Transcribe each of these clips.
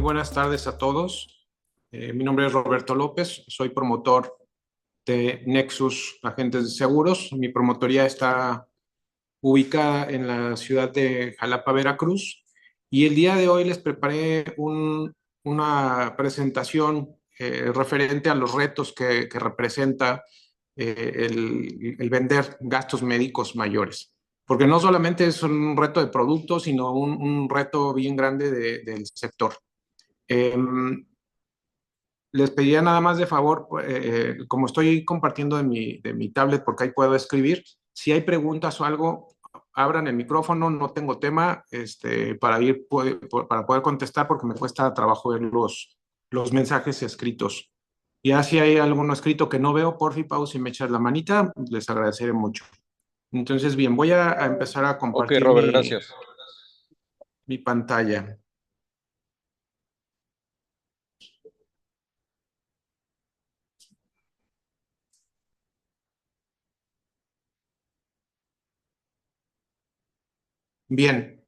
buenas tardes a todos. Mi nombre es Roberto López, soy promotor de Nexus Agentes de Seguros. Mi promotoría está ubicada en la ciudad de Jalapa, Veracruz. Y el día de hoy les preparé una presentación referente a los retos que representa el vender gastos médicos mayores. Porque no solamente es un reto de producto, sino un reto bien grande del sector. Les pediría nada más de favor, como estoy compartiendo de mi tablet, porque ahí puedo escribir, si hay preguntas o algo, abran el micrófono, no tengo tema, para poder contestar, porque me cuesta trabajo ver los mensajes escritos. Ya si hay alguno escrito que no veo, porfi, Pau, si me echas la manita, les agradeceré mucho. Entonces, bien, voy a empezar a Ok, compartir Robert, gracias. mi pantalla. Bien.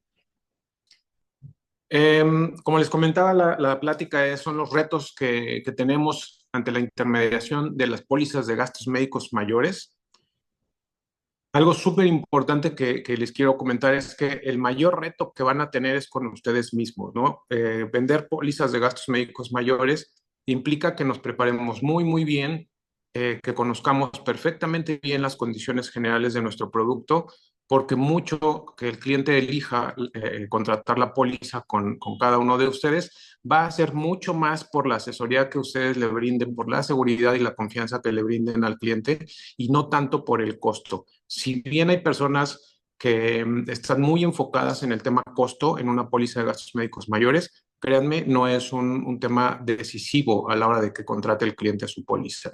Como les comentaba, la plática son los retos que tenemos ante la intermediación de las pólizas de gastos médicos mayores. Algo súper importante que les quiero comentar es que el mayor reto que van a tener es con ustedes mismos, ¿no? Vender pólizas de gastos médicos mayores implica que nos preparemos muy, muy bien, que conozcamos perfectamente bien las condiciones generales de nuestro producto, porque mucho que el cliente elija contratar la póliza con cada uno de ustedes va a ser mucho más por la asesoría que ustedes le brinden, por la seguridad y la confianza que le brinden al cliente y no tanto por el costo. Si bien hay personas que están muy enfocadas en el tema costo en una póliza de gastos médicos mayores, créanme, no es un tema decisivo a la hora de que contrate el cliente su póliza.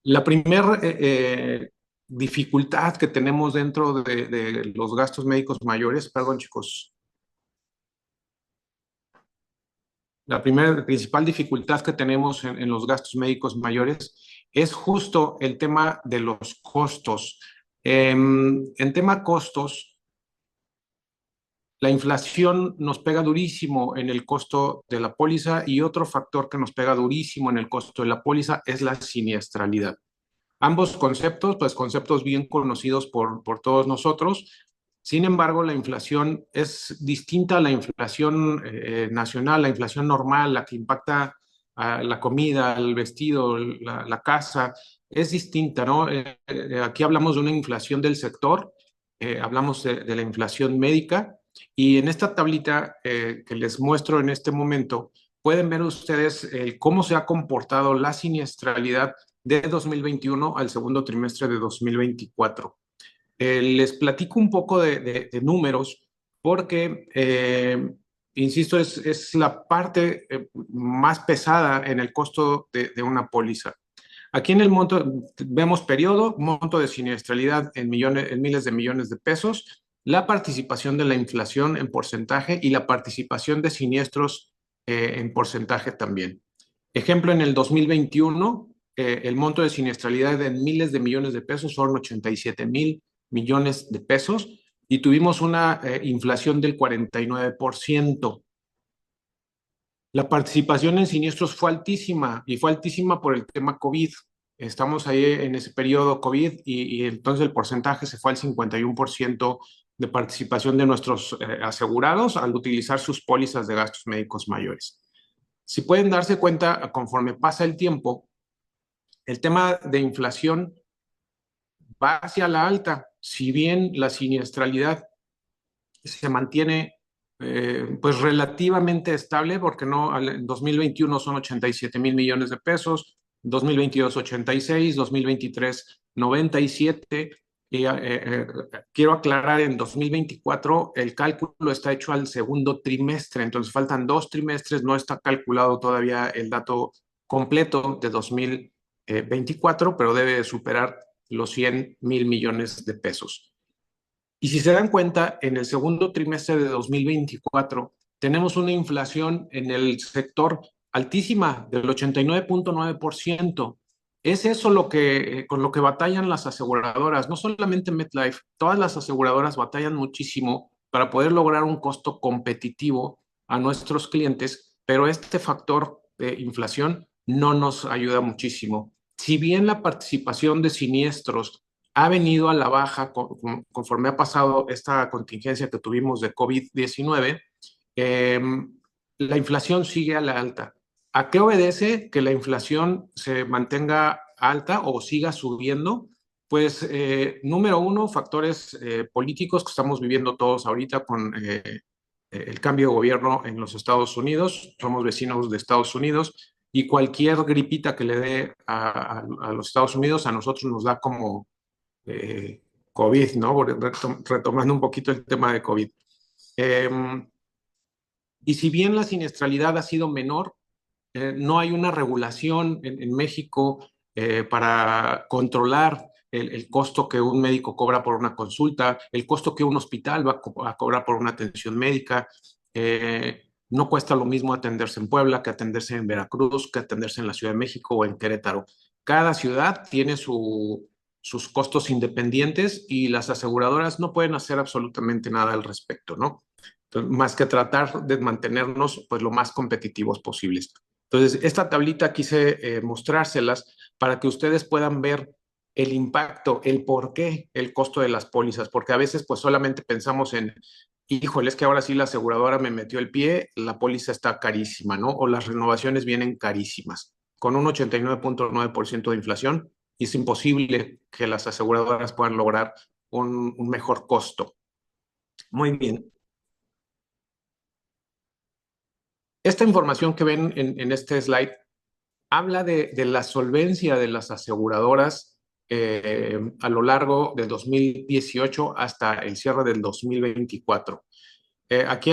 La primera dificultad que tenemos dentro de los gastos médicos mayores, perdón chicos, la primera principal dificultad que tenemos en los gastos médicos mayores es justo el tema de los costos. En tema costos, la inflación nos pega durísimo en el costo de la póliza y otro factor que nos pega durísimo en el costo de la póliza es la siniestralidad. Ambos conceptos, pues conceptos bien conocidos por todos nosotros. Sin embargo, la inflación es distinta a la inflación nacional, la inflación normal, la que impacta a la comida, el vestido, la casa, es distinta, ¿no? Aquí hablamos de una inflación del sector, hablamos de la inflación médica y en esta tablita que les muestro en este momento, pueden ver ustedes cómo se ha comportado la siniestralidad de 2021 al segundo trimestre de 2024. Les platico un poco de números porque, insisto, es la parte más pesada en el costo de una póliza. Aquí en el monto vemos periodo, monto de siniestralidad en millones, en miles de millones de pesos, la participación de la inflación en porcentaje y la participación de siniestros en porcentaje también. Ejemplo, en el 2021, el monto de siniestralidad en miles de millones de pesos son 87,000 millones de pesos y tuvimos una inflación del 49%. La participación en siniestros fue altísima y fue altísima por el tema COVID. Estamos ahí en ese periodo COVID y entonces el porcentaje se fue al 51% de participación de nuestros asegurados al utilizar sus pólizas de gastos médicos mayores. Si pueden darse cuenta, conforme pasa el tiempo, el tema de inflación va hacia la alta. Si bien la siniestralidad se mantiene pues relativamente estable, porque no, en 2021 son 87,000 millones de pesos, 2022 86, 2023 97. Quiero aclarar, en 2024 el cálculo está hecho al segundo trimestre, entonces faltan 2 trimestres, no está calculado todavía el dato completo de 2024, pero debe superar los 100,000 millones de pesos. Y si se dan cuenta, en el segundo trimestre de 2024 tenemos una inflación en el sector altísima del 89,9%. Es eso con lo que batallan las aseguradoras, no solamente MetLife, todas las aseguradoras batallan muchísimo para poder lograr un costo competitivo a nuestros clientes, pero este factor de inflación no nos ayuda muchísimo. Si bien la participación de siniestros ha venido a la baja conforme ha pasado esta contingencia que tuvimos de COVID-19, eh, la inflación sigue a la alta. ¿A qué obedece que la inflación se mantenga alta o siga subiendo? Pues número uno, factores políticos que estamos viviendo todos ahorita con el cambio de gobierno en los Estados Unidos. Somos vecinos de Estados Unidos y cualquier gripita que le dé a los Estados Unidos a nosotros nos da como eh, COVID, ¿no? Retomando un poquito el tema de COVID. Eh, y si bien la siniestralidad ha sido menor, no hay una regulación en México para controlar el costo que un médico cobra por una consulta, el costo que un hospital va a cobrar por una atención médica. No cuesta lo mismo atenderse en Puebla que atenderse en Veracruz, que atenderse en la Ciudad de México o en Querétaro. Cada ciudad tiene sus costos independientes y las aseguradoras no pueden hacer absolutamente nada al respecto, ¿no? Entonces, más que tratar de mantenernos pues lo más competitivos posibles. Entonces, esta tablita quise mostrárselas para que ustedes puedan ver el impacto, el por qué, el costo de las pólizas, porque a veces pues solamente pensamos en, híjole, es que ahora sí la aseguradora me metió el pie, la póliza está carísima, ¿no? O las renovaciones vienen carísimas. Con un 89.9% de inflación, es imposible que las aseguradoras puedan lograr un mejor costo. Muy bien. Esta información que ven en este slide habla de la solvencia de las aseguradoras a lo largo del 2018 hasta el cierre del 2024. Aquí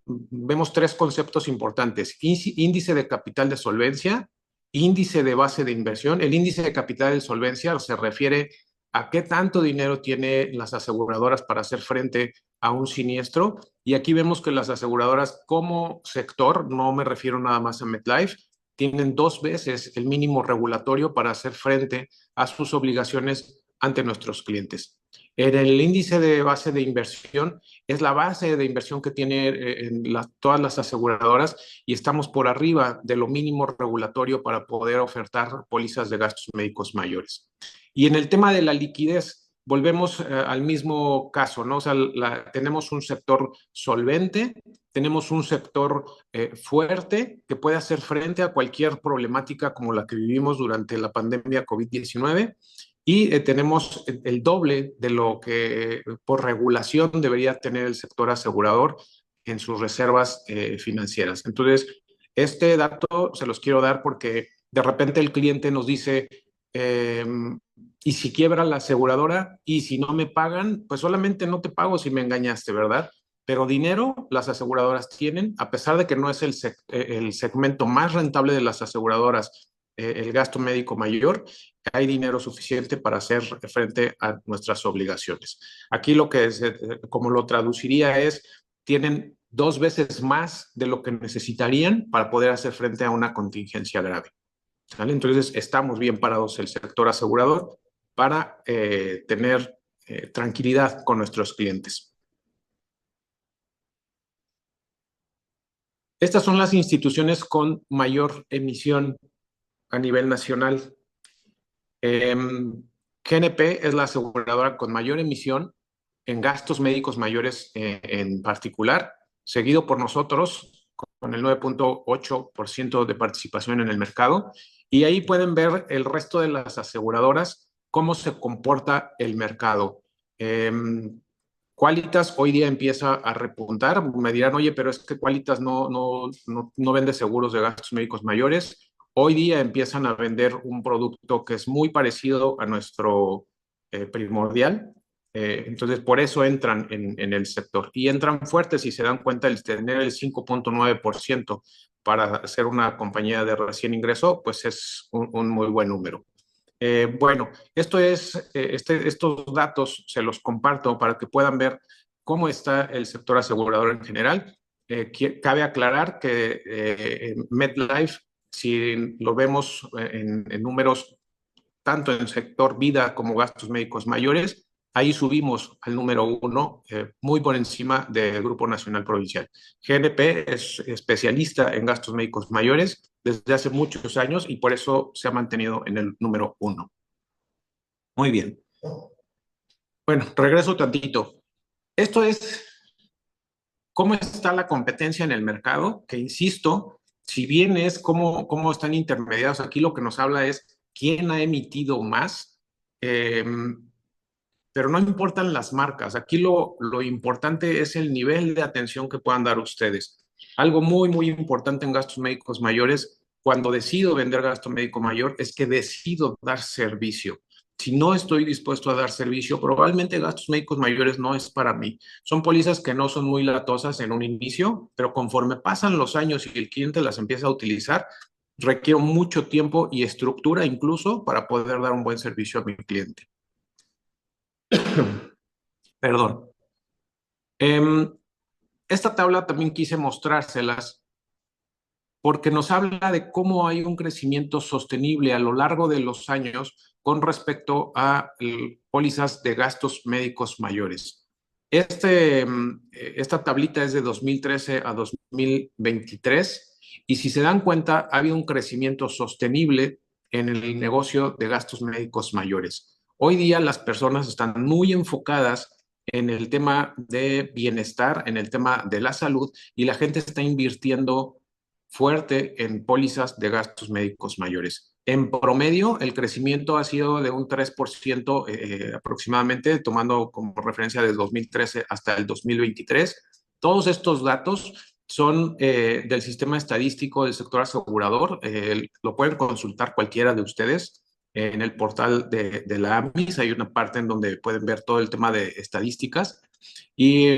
vemos tres conceptos importantes: índice de capital de solvencia, índice de base de inversión. El índice de capital de solvencia se refiere a qué tanto dinero tienen las aseguradoras para hacer frente a un siniestro. Y aquí vemos que las aseguradoras como sector, no me refiero nada más a MetLife, tienen 2 veces el mínimo regulatorio para hacer frente a sus obligaciones ante nuestros clientes. En el índice de base de inversión es la base de inversión que tiene todas las aseguradoras y estamos por arriba de lo mínimo regulatorio para poder ofertar pólizas de gastos médicos mayores. Y en el tema de la liquidez, volvemos al mismo caso, ¿no? O sea, tenemos un sector solvente, tenemos un sector fuerte que puede hacer frente a cualquier problemática como la que vivimos durante la pandemia COVID-19 y tenemos el doble de lo que por regulación debería tener el sector asegurador en sus reservas financieras. Entonces, este dato se los quiero dar porque de repente el cliente nos dice, eh, y si quiebra la aseguradora y si no me pagan, pues solamente no te pago si me engañaste, ¿verdad? Pero dinero las aseguradoras tienen, a pesar de que no es el segmento más rentable de las aseguradoras, el gasto médico mayor, hay dinero suficiente para hacer frente a nuestras obligaciones. Aquí lo que es, como lo traduciría es, tienen 2 veces más de lo que necesitarían para poder hacer frente a una contingencia grave. ¿Vale? Entonces, estamos bien parados el sector asegurador para tener tranquilidad con nuestros clientes. Estas son las instituciones con mayor emisión a nivel nacional. GNP es la aseguradora con mayor emisión en gastos médicos mayores en particular, seguido por nosotros con el 9.8% de participación en el mercado. Y ahí pueden ver el resto de las aseguradoras, cómo se comporta el mercado. Qualitas hoy día empieza a repuntar. Me dirán, oye, pero es que Qualitas no vende seguros de gastos médicos mayores. Hoy día empiezan a vender un producto que es muy parecido a nuestro primordial. Entonces, por eso entran en el sector. Y entran fuertes y se dan cuenta de tener el 5.9% para ser una compañía de recién ingreso, pues es un muy buen número. Bueno, estos datos se los comparto para que puedan ver cómo está el sector asegurador en general. Cabe aclarar que MetLife, si lo vemos en números tanto en sector vida como gastos médicos mayores, ahí subimos al número 1, muy por encima del Grupo Nacional Provincial. GNP es especialista en gastos médicos mayores desde hace muchos años y por eso se ha mantenido en el número 1. Muy bien. Bueno, regreso tantito. Esto es cómo está la competencia en el mercado, que insisto, si bien es cómo están intermediados, aquí lo que nos habla es quién ha emitido más, eh, pero no importan las marcas. Aquí lo importante es el nivel de atención que puedan dar ustedes. Algo muy, muy importante en gastos médicos mayores, cuando decido vender gasto médico mayor, es que decido dar servicio. Si no estoy dispuesto a dar servicio, probablemente gastos médicos mayores no es para mí. Son pólizas que no son muy latosas en un inicio, pero conforme pasan los años y el cliente las empieza a utilizar, requiero mucho tiempo y estructura incluso para poder dar un buen servicio a mi cliente. Perdón. Esta tabla también quise mostrárselas porque nos habla de cómo hay un crecimiento sostenible a lo largo de los años con respecto a pólizas de gastos médicos mayores. Esta tablita es de 2013 a 2023 y si se dan cuenta, ha habido un crecimiento sostenible en el negocio de gastos médicos mayores. Hoy día las personas están muy enfocadas en el tema de bienestar, en el tema de la salud, y la gente está invirtiendo fuerte en pólizas de gastos médicos mayores. En promedio, el crecimiento ha sido de un 3% aproximadamente, tomando como referencia desde 2013 hasta el 2023. Todos estos datos son del sistema estadístico del sector asegurador. Lo pueden consultar cualquiera de ustedes en el portal de la AMIS. Hay una parte en donde pueden ver todo el tema de estadísticas. Y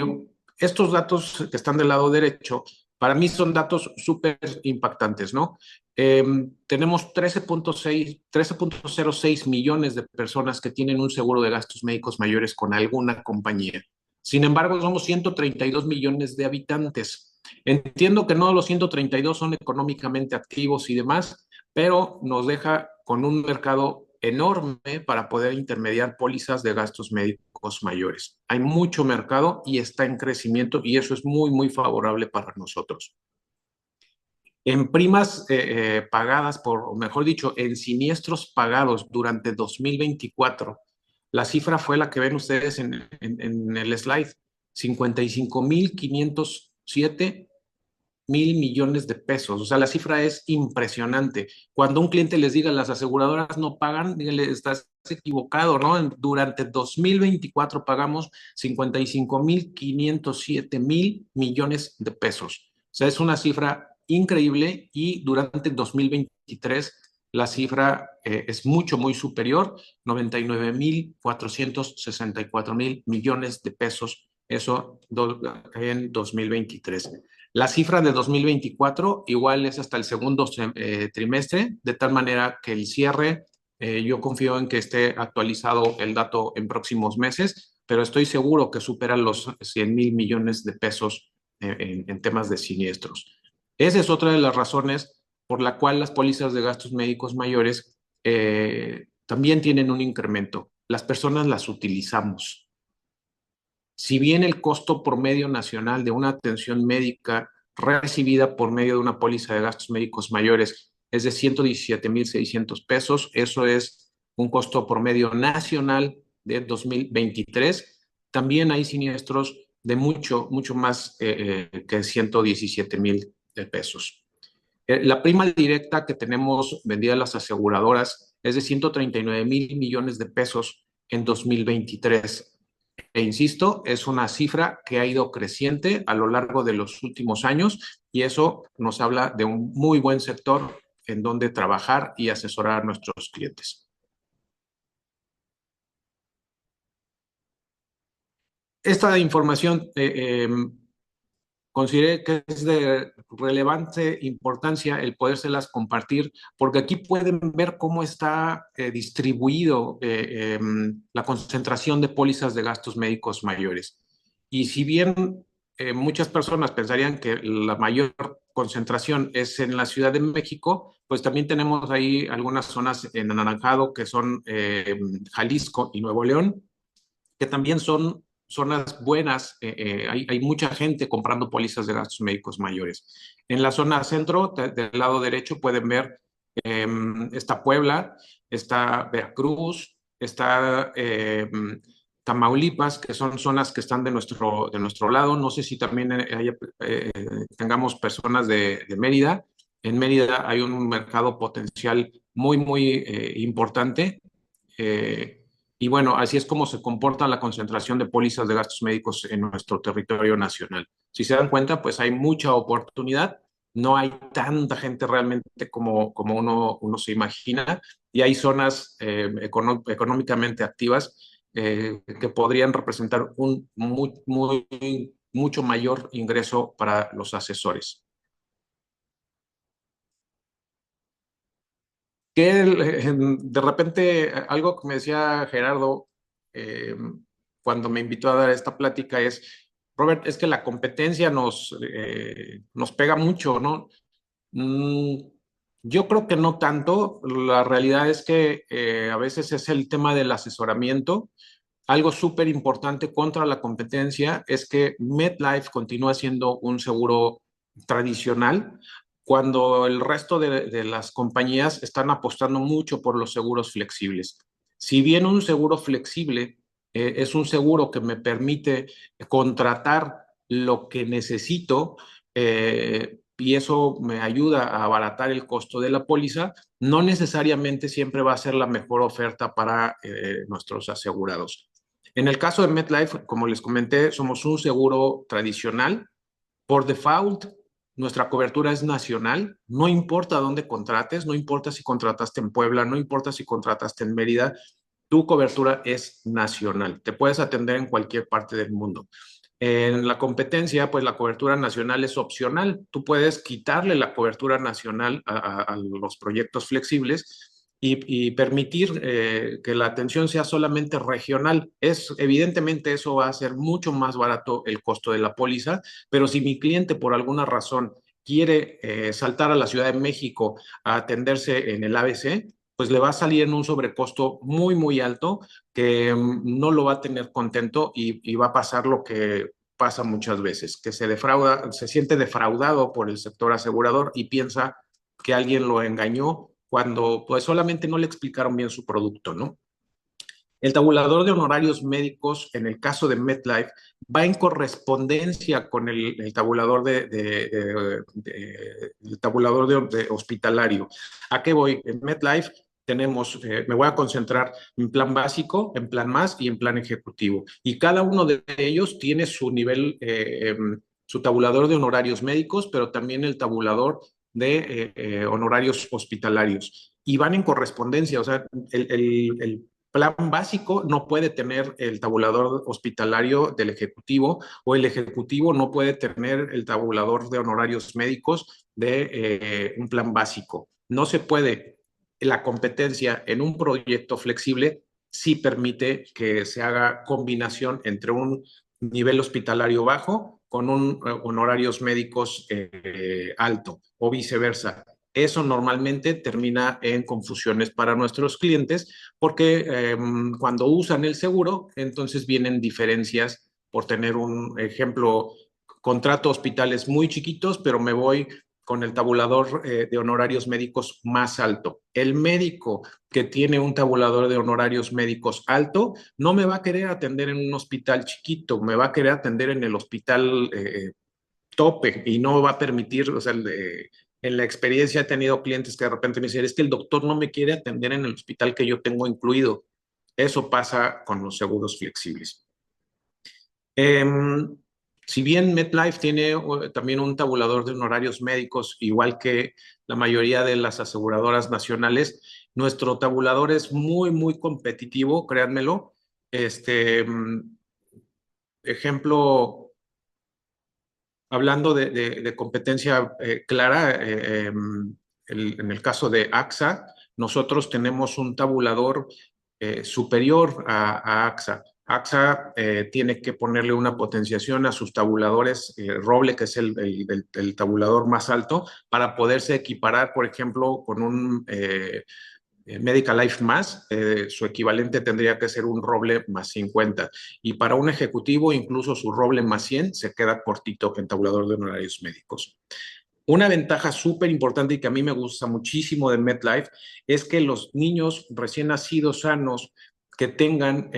estos datos que están del lado derecho, para mí son datos súper impactantes, ¿no? Tenemos 13.06 millones de personas que tienen un seguro de gastos médicos mayores con alguna compañía. Sin embargo, somos 132 millones de habitantes. Entiendo que no los 132 son económicamente activos y demás, pero nos deja con un mercado enorme para poder intermediar pólizas de gastos médicos mayores. Hay mucho mercado y está en crecimiento y eso es muy, muy favorable para nosotros. En primas pagadas, o mejor dicho, en siniestros pagados durante 2024, la cifra fue la que ven ustedes en el slide, 55.507.000 millones de pesos. O sea, la cifra es impresionante. Cuando un cliente les diga las aseguradoras no pagan, díganle, estás equivocado, ¿no? Durante 2024 pagamos 55.507.000 millones de pesos. O sea, es una cifra increíble y durante 2023 la cifra es mucho, muy superior, 99.464.000 millones de pesos, eso en 2023. La cifra de 2024 igual es hasta el segundo trimestre, de tal manera que el cierre, yo confío en que esté actualizado el dato en próximos meses, pero estoy seguro que supera los 100.000 millones de pesos en temas de siniestros. Esa es otra de las razones por la cual las pólizas de gastos médicos mayores también tienen un incremento. Las personas las utilizamos. Si bien el costo promedio nacional de una atención médica recibida por medio de una póliza de gastos médicos mayores es de 117.600 pesos, eso es un costo promedio nacional de 2023. También hay siniestros de mucho, mucho más que 117.000 pesos. La prima directa que tenemos vendida a las aseguradoras es de 139.000 millones de pesos en 2023. E insisto, es una cifra que ha ido creciente a lo largo de los últimos años y eso nos habla de un muy buen sector en donde trabajar y asesorar a nuestros clientes. Esta información consideré que es de relevante importancia el podérselas compartir, porque aquí pueden ver cómo está distribuido la concentración de pólizas de gastos médicos mayores. Y si bien muchas personas pensarían que la mayor concentración es en la Ciudad de México, pues también tenemos ahí algunas zonas en anaranjado que son Jalisco y Nuevo León, que también son zonas buenas. Hay mucha gente comprando pólizas de gastos médicos mayores. En la zona centro, del lado derecho, pueden ver, está Puebla, está Veracruz, está Tamaulipas, que son zonas que están de nuestro lado. No sé si también tengamos personas de Mérida. En Mérida hay un mercado potencial muy importante. Y bueno, así es como se comporta la concentración de pólizas de gastos médicos en nuestro territorio nacional. Si se dan cuenta, pues hay mucha oportunidad, no hay tanta gente realmente como uno se imagina, y hay zonas económicamente activas que podrían representar un mucho mayor ingreso para los asesores. De repente, algo que me decía Gerardo eh, cuando me invitó a dar esta plática es, Robert, es que la competencia nos pega mucho, ¿no? Mm, yo creo que no tanto. La realidad es que a veces es el tema del asesoramiento. Algo súper importante contra la competencia es que MetLife continúa siendo un seguro tradicional cuando el resto de las compañías están apostando mucho por los seguros flexibles. Si bien un seguro flexible es un seguro que me permite contratar lo que necesito, y eso me ayuda a abaratar el costo de la póliza, no necesariamente siempre va a ser la mejor oferta para nuestros asegurados. En el caso de MetLife, como les comenté, somos un seguro tradicional. Por default, nuestra cobertura es nacional. No importa dónde contrates, no importa si contrataste en Puebla, no importa si contrataste en Mérida, tu cobertura es nacional. Te puedes atender en cualquier parte del mundo. En la competencia, pues la cobertura nacional es opcional. Tú puedes quitarle la cobertura nacional a los proyectos flexibles y permitir que la atención sea solamente regional. Evidentemente eso va a ser mucho más barato el costo de la póliza, pero si mi cliente por alguna razón quiere saltar a la Ciudad de México a atenderse en el ABC, pues le va a salir en un sobrecosto muy alto que no lo va a tener contento y va a pasar lo que pasa muchas veces, que se siente defraudado por el sector asegurador y piensa que alguien lo engañó cuando pues solamente no le explicaron bien su producto, ¿no? El tabulador de honorarios médicos, en el caso de MetLife, va en correspondencia con el tabulador el tabulador de hospitalario. ¿A qué voy? En MetLife tenemos, me voy a concentrar en plan básico, en plan más y en plan ejecutivo. Y cada uno de ellos tiene su nivel, su tabulador de honorarios médicos, pero también el tabulador de honorarios hospitalarios. Y van en correspondencia, o sea, el plan básico no puede tener el tabulador hospitalario del ejecutivo, o el ejecutivo no puede tener el tabulador de honorarios médicos de un plan básico. No se puede. La competencia en un proyecto flexible sí permite que se haga combinación entre un nivel hospitalario bajo con un honorarios médicos alto, o viceversa. Eso normalmente termina en confusiones para nuestros clientes porque cuando usan el seguro, entonces vienen diferencias. Por tener un ejemplo, contrato hospitales muy chiquitos, pero me voy con el tabulador de honorarios médicos más alto. El médico que tiene un tabulador de honorarios médicos alto no me va a querer atender en un hospital chiquito, me va a querer atender en el hospital tope, y no va a permitir, o sea, en la experiencia he tenido clientes que de repente me dicen, es que el doctor no me quiere atender en el hospital que yo tengo incluido. Eso pasa con los seguros flexibles. Eh, si bien MetLife tiene también un tabulador de honorarios médicos, igual que la mayoría de las aseguradoras nacionales, nuestro tabulador es muy competitivo, créanmelo. Ejemplo, hablando de competencia clara, en el caso de AXA, nosotros tenemos un tabulador superior a AXA. AXA tiene que ponerle una potenciación a sus tabuladores Roble, que es el tabulador más alto, para poderse equiparar, por ejemplo, con un Medical Life más, su equivalente tendría que ser un roble más 50. Y para un ejecutivo, incluso su roble más 100 se queda cortito en tabulador de honorarios médicos. Una ventaja súper importante y que a mí me gusta muchísimo de MetLife es que los niños recién nacidos sanos que tengan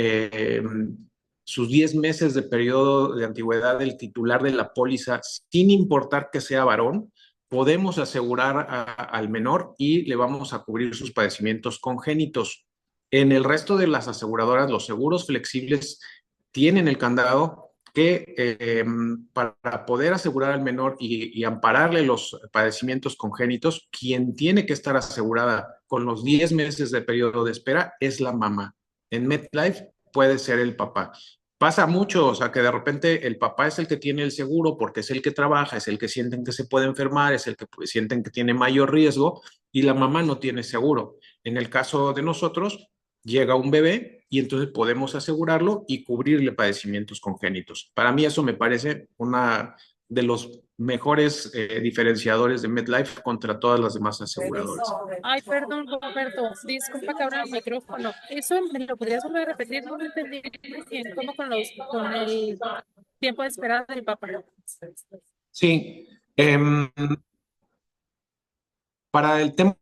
sus 10 meses de periodo de antigüedad del titular de la póliza, sin importar que sea varón, podemos asegurar al menor y le vamos a cubrir sus padecimientos congénitos. En el resto de las aseguradoras, los seguros flexibles tienen el candado que para poder asegurar al menor y ampararle los padecimientos congénitos, quien tiene que estar asegurada con los 10 meses de periodo de espera es la mamá. En MetLife puede ser el papá. Pasa mucho, o sea, que de repente el papá es el que tiene el seguro porque es el que trabaja, es el que sienten que se puede enfermar, es el que sienten que tiene mayor riesgo y la mamá no tiene seguro. En el caso de nosotros, llega un bebé y entonces podemos asegurarlo y cubrirle padecimientos congénitos. Para mí eso me parece una de los mejores diferenciadores de MetLife contra todas las demás aseguradoras. Ay, perdón, Roberto, disculpa que abra el micrófono. Eso me lo podrías volver a repetir, no lo entendí bien, como con el tiempo de espera del papá. Sí, para el tema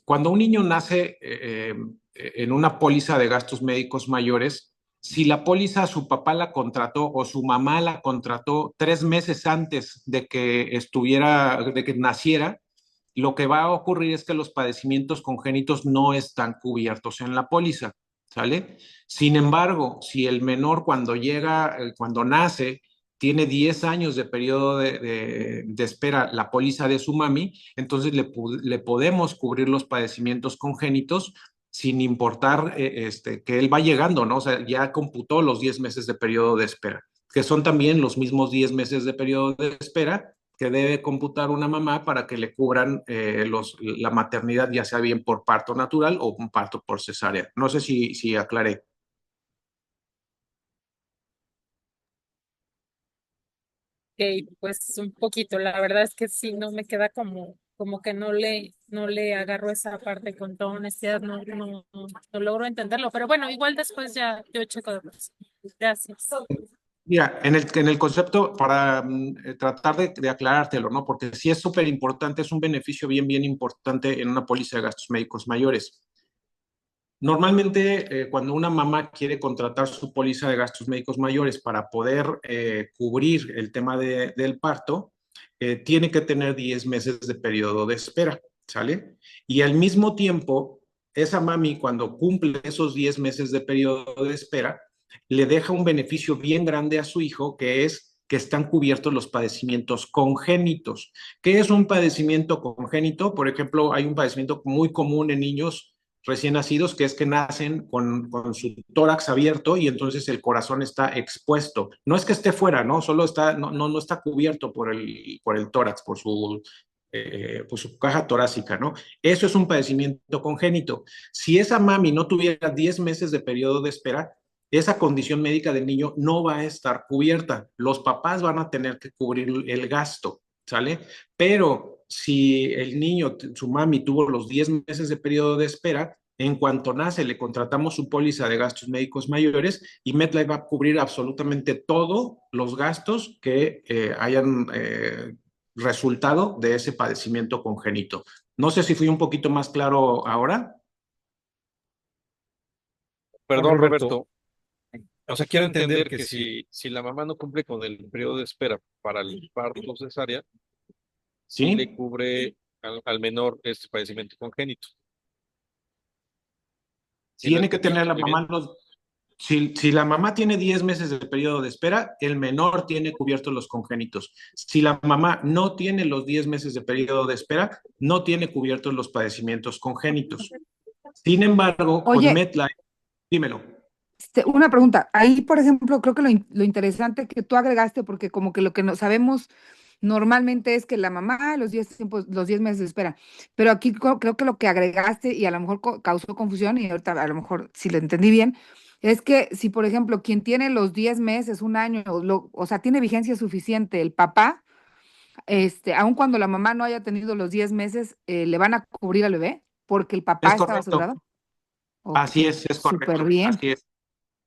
cuando un niño nace en una póliza de gastos médicos mayores, si la póliza su papá la contrató o su mamá la contrató 3 meses antes de que naciera, lo que va a ocurrir es que los padecimientos congénitos no están cubiertos en la póliza, ¿sale? Sin embargo, si el menor cuando nace, tiene 10 años de periodo de espera la póliza de su mami, entonces le podemos cubrir los padecimientos congénitos sin importar que él va llegando, ¿no? O sea, ya computó los 10 meses de periodo de espera, que son también los mismos 10 meses de periodo de espera que debe computar una mamá para que le cubran la maternidad, ya sea bien por parto natural o un parto por cesárea. No sé si aclaré. Ok, pues un poquito, la verdad es que sí, no me queda como que no le agarro esa parte con toda honestidad, no logro entenderlo, pero bueno, igual después ya yo checo de eso. Gracias. Mira, en el concepto, para tratar de aclarártelo, ¿no? Porque sí es súper importante, es un beneficio bien, bien importante en una póliza de gastos médicos mayores. Normalmente, cuando una mamá quiere contratar su póliza de gastos médicos mayores para poder cubrir el tema del parto, tiene que tener 10 meses de periodo de espera, ¿sale? Y al mismo tiempo, esa mami, cuando cumple esos 10 meses de periodo de espera, le deja un beneficio bien grande a su hijo, que es que están cubiertos los padecimientos congénitos. ¿Qué es un padecimiento congénito? Por ejemplo, hay un padecimiento muy común en niños recién nacidos, que es que nacen con su tórax abierto y entonces el corazón está expuesto. No es que esté fuera, ¿no? Solo está, no está cubierto por el tórax, por su caja torácica, ¿no? Eso es un padecimiento congénito. Si esa mami no tuviera 10 meses de periodo de espera, esa condición médica del niño no va a estar cubierta. Los papás van a tener que cubrir el gasto, ¿sale? Pero si el niño, su mami, tuvo los 10 meses de periodo de espera, en cuanto nace, le contratamos su póliza de gastos médicos mayores y MetLife va a cubrir absolutamente todos los gastos que hayan resultado de ese padecimiento congénito. No sé si fui un poquito más claro ahora. Perdón, Roberto. O sea, quiero entender que si la mamá no cumple con el periodo de espera para el parto cesárea, sí le ¿Sí? cubre al menor este padecimiento congénito. ¿Sí lo Tiene que tener la entendí bien? mamá si la mamá tiene 10 meses de periodo de espera, el menor tiene cubiertos los congénitos. Si la mamá no tiene los 10 meses de periodo de espera, no tiene cubiertos los padecimientos congénitos. Sin embargo, con Oye, MetLife, dímelo. una pregunta. Ahí, por ejemplo, creo que lo interesante que tú agregaste, porque como que lo que no sabemos normalmente es que la mamá, los 10 meses de espera, pero aquí creo que lo que agregaste y a lo mejor causó confusión, y ahorita a lo mejor si lo entendí bien, es que si, por ejemplo, quien tiene los 10 meses, un año, o sea, tiene vigencia suficiente, el papá, aun cuando la mamá no haya tenido los 10 meses, ¿le van a cubrir al bebé porque el Es papá estaba correcto. asegurado? Ok, Así es súper correcto. bien. Así es.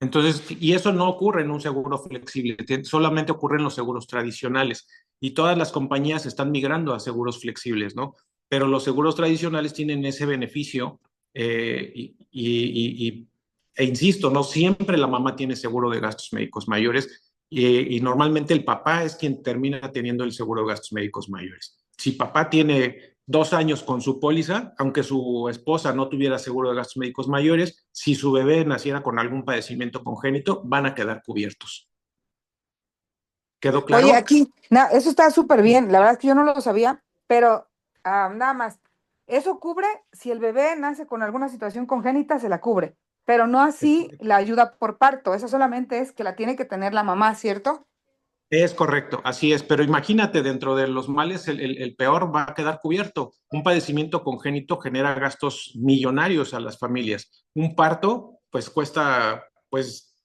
Entonces, y eso no ocurre en un seguro flexible, solamente ocurre en los seguros tradicionales. Y todas las compañías están migrando a seguros flexibles, ¿no? Pero los seguros tradicionales tienen ese beneficio e insisto, no siempre la mamá tiene seguro de gastos médicos mayores y normalmente el papá es quien termina teniendo el seguro de gastos médicos mayores. Si papá tiene 2 años con su póliza, aunque su esposa no tuviera seguro de gastos médicos mayores, si su bebé naciera con algún padecimiento congénito, van a quedar cubiertos. ¿Quedó Oye, claro? aquí, eso está súper bien. La verdad es que yo no lo sabía, pero nada más. Eso cubre si el bebé nace con alguna situación congénita, se la cubre, pero no así la ayuda por parto. Eso solamente es que la tiene que tener la mamá, ¿cierto? Es correcto, así es, pero imagínate, dentro de los males, el peor va a quedar cubierto. Un padecimiento congénito genera gastos millonarios a las familias. Un parto, pues cuesta, pues,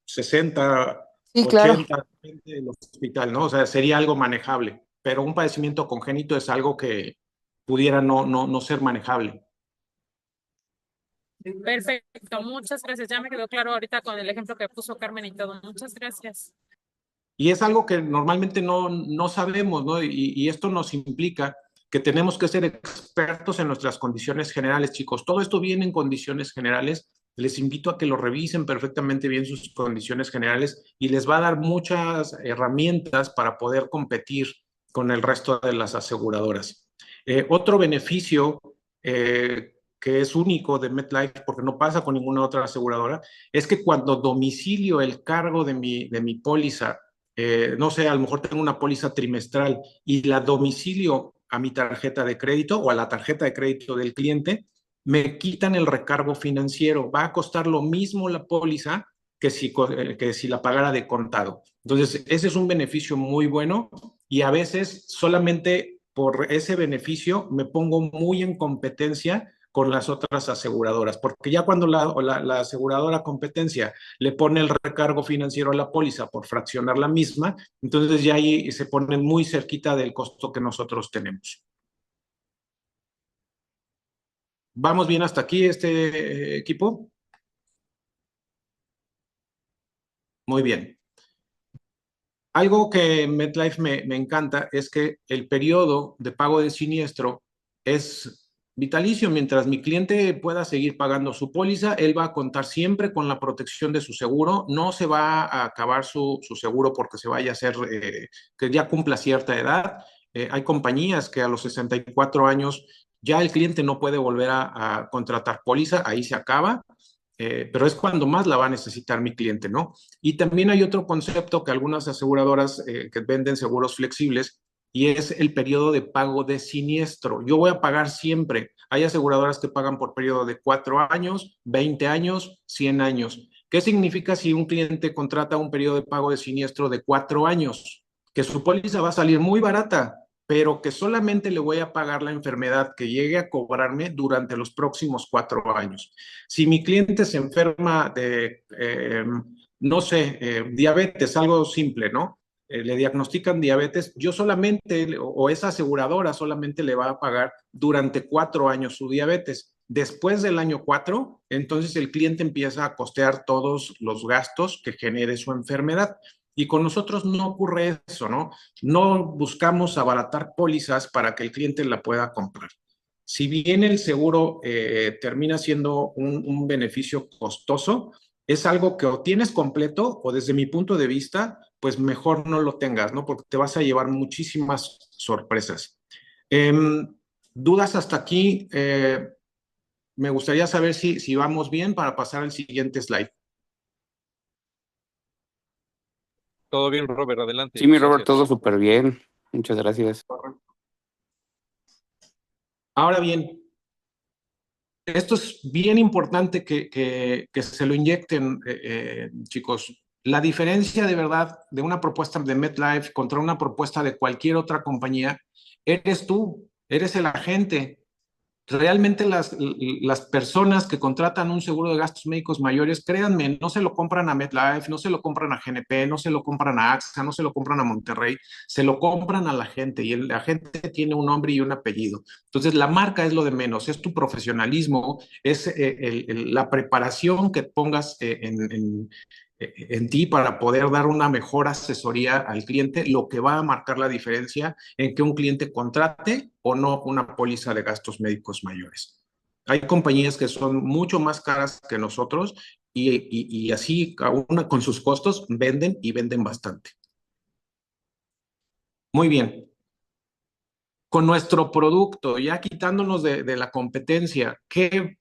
60, Sí, claro. 80 del hospital, ¿no? O sea, sería algo manejable, pero un padecimiento congénito es algo que pudiera no ser manejable. Perfecto, muchas gracias. Ya me quedó claro ahorita con el ejemplo que puso Carmen y todo. Muchas gracias. Y es algo que normalmente no sabemos, ¿no? Y esto nos implica que tenemos que ser expertos en nuestras condiciones generales, chicos. Todo esto viene en condiciones generales. Les invito a que lo revisen perfectamente bien sus condiciones generales y les va a dar muchas herramientas para poder competir con el resto de las aseguradoras. Otro beneficio que es único de MetLife, porque no pasa con ninguna otra aseguradora, es que cuando domicilio el cargo de mi póliza, no sé, a lo mejor tengo una póliza trimestral y la domicilio a mi tarjeta de crédito o a la tarjeta de crédito del cliente, me quitan el recargo financiero. Va a costar lo mismo la póliza que si la pagara de contado. Entonces, ese es un beneficio muy bueno y a veces solamente por ese beneficio me pongo muy en competencia con las otras aseguradoras, porque ya cuando la aseguradora competencia le pone el recargo financiero a la póliza por fraccionar la misma, entonces ya ahí se ponen muy cerquita del costo que nosotros tenemos. ¿Vamos bien hasta aquí, equipo? Muy bien. Algo que MetLife me encanta es que el periodo de pago de siniestro es vitalicio. Mientras mi cliente pueda seguir pagando su póliza, él va a contar siempre con la protección de su seguro. No se va a acabar su seguro porque se vaya a hacer, que ya cumpla cierta edad. Hay compañías que a los 64 años ya el cliente no puede volver a contratar póliza, ahí se acaba. Pero es cuando más la va a necesitar mi cliente, ¿no? Y también hay otro concepto que algunas aseguradoras que venden seguros flexibles y es el periodo de pago de siniestro. Yo voy a pagar siempre. Hay aseguradoras que pagan por periodo de 4 años, 20 años, 100 años. ¿Qué significa si un cliente contrata un periodo de pago de siniestro de 4 años? Que su póliza va a salir muy barata, pero que solamente le voy a pagar la enfermedad que llegue a cobrarme durante los próximos 4 años. Si mi cliente se enferma de, no sé, diabetes, algo simple, ¿no? Le diagnostican diabetes, yo solamente, o esa aseguradora solamente le va a pagar durante 4 años su diabetes. Después del año 4, entonces el cliente empieza a costear todos los gastos que genere su enfermedad. Y con nosotros no ocurre eso, ¿no? No buscamos abaratar pólizas para que el cliente la pueda comprar. Si bien el seguro termina siendo un beneficio costoso, es algo que o tienes completo o desde mi punto de vista, pues mejor no lo tengas, ¿no? Porque te vas a llevar muchísimas sorpresas. ¿Dudas hasta aquí? Me gustaría saber si vamos bien para pasar al siguiente slide. Todo bien, Robert, adelante. Sí, mi Muchas Robert, todo gracias. súper bien. Muchas gracias. Ahora bien, esto es bien importante que se lo inyecten, chicos. La diferencia de verdad de una propuesta de MetLife contra una propuesta de cualquier otra compañía, eres tú, eres el agente. realmente las personas que contratan un seguro de gastos médicos mayores, créanme, no se lo compran a MetLife, no se lo compran a GNP, no se lo compran a AXA, no se lo compran a Monterrey, se lo compran a la gente y la gente tiene un nombre y un apellido. Entonces, la marca es lo de menos, es tu profesionalismo, es la preparación que pongas en ti para poder dar una mejor asesoría al cliente, lo que va a marcar la diferencia en que un cliente contrate o no una póliza de gastos médicos mayores. Hay compañías que son mucho más caras que nosotros y así, cada una con sus costos, venden y venden bastante. Muy bien. Con nuestro producto, ya quitándonos de la competencia, ¿qué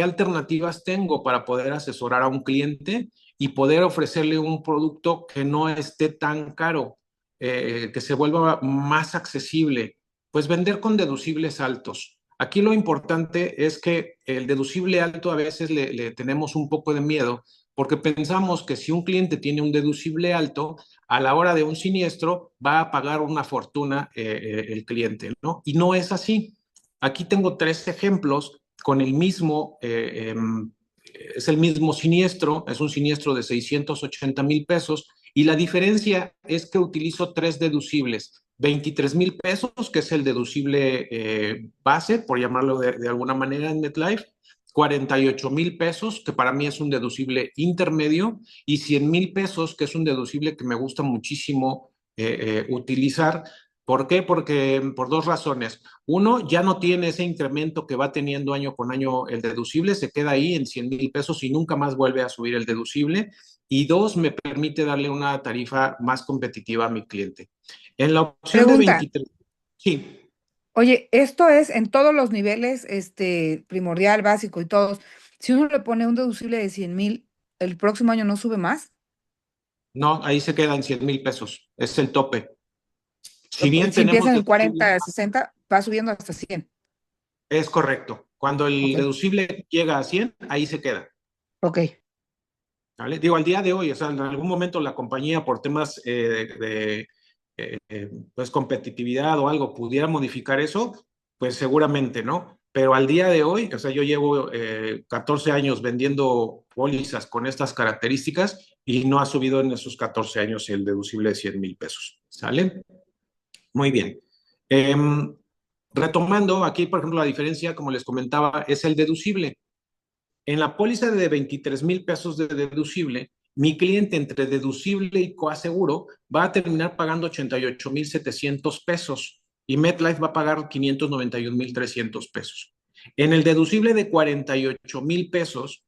alternativas tengo para poder asesorar a un cliente y poder ofrecerle un producto que no esté tan caro, que se vuelva más accesible? Pues vender con deducibles altos. Aquí lo importante es que el deducible alto a veces le tenemos un poco de miedo porque pensamos que si un cliente tiene un deducible alto, a la hora de un siniestro va a pagar una fortuna el cliente, ¿no? Y no es así. Aquí tengo 3 ejemplos con el mismo, es el mismo siniestro, es un siniestro de 680,000 pesos y la diferencia es que utilizo 3 deducibles. 23,000 pesos, que es el deducible base, por llamarlo de alguna manera en MetLife, 48,000 pesos, que para mí es un deducible intermedio, y 100,000 pesos, que es un deducible que me gusta muchísimo utilizar. ¿Por qué? Porque por 2 razones. Uno, ya no tiene ese incremento que va teniendo año con año el deducible, se queda ahí en 100,000 pesos y nunca más vuelve a subir el deducible. Y 2, me permite darle una tarifa más competitiva a mi cliente. En la opción de Pregunta, 23, sí. oye, esto es en todos los niveles, primordial, básico y todos. Si uno le pone un deducible de 100,000, ¿el próximo año no sube más? No, ahí se quedan 100,000 pesos. Es el tope. Si Ok, bien si tenemos empieza en deducible, 40, 60, va subiendo hasta 100. es correcto. Cuando el Ok, deducible llega a 100, ahí se queda. ok. ¿Vale? Digo, al día de hoy, o sea, en algún momento la compañía por temas pues competitividad o algo pudiera modificar eso, pues seguramente, ¿no? Pero al día de hoy, o sea, yo llevo 14 años vendiendo pólizas con estas características y no ha subido en esos 14 años el deducible de 100,000 pesos. ¿Sale? Muy bien. Retomando, aquí, por ejemplo, la diferencia, como les comentaba, es el deducible. En la póliza de 23,000 pesos de deducible, mi cliente entre deducible y coaseguro va a terminar pagando 88,700 pesos y MetLife va a pagar 591,300 pesos. En el deducible de 48,000 pesos,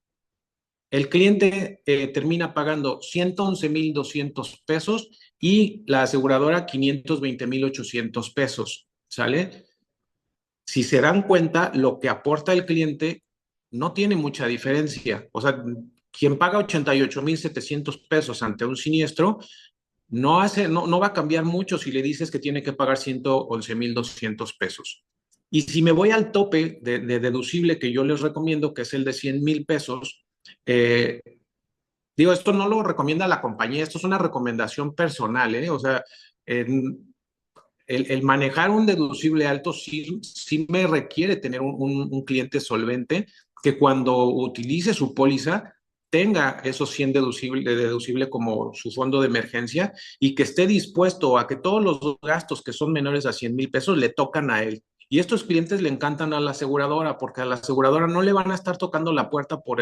el cliente termina pagando 111,200 pesos y la aseguradora 520,800 pesos. ¿Sale? Si se dan cuenta, lo que aporta el cliente no tiene mucha diferencia. O sea, quien paga 88,700 pesos ante un siniestro, no va a cambiar mucho si le dices que tiene que pagar 111,200 pesos. Y si me voy al tope de deducible que yo les recomiendo, que es el de 100,000 pesos, eh, digo, esto no lo recomienda la compañía, esto es una recomendación personal, ¿eh? O sea, el manejar un deducible alto sí me requiere tener un cliente solvente que cuando utilice su póliza tenga esos 100 deducible como su fondo de emergencia y que esté dispuesto a que todos los gastos que son menores a 100,000 pesos le tocan a él. Y estos clientes le encantan a la aseguradora porque a la aseguradora no le van a estar tocando la puerta por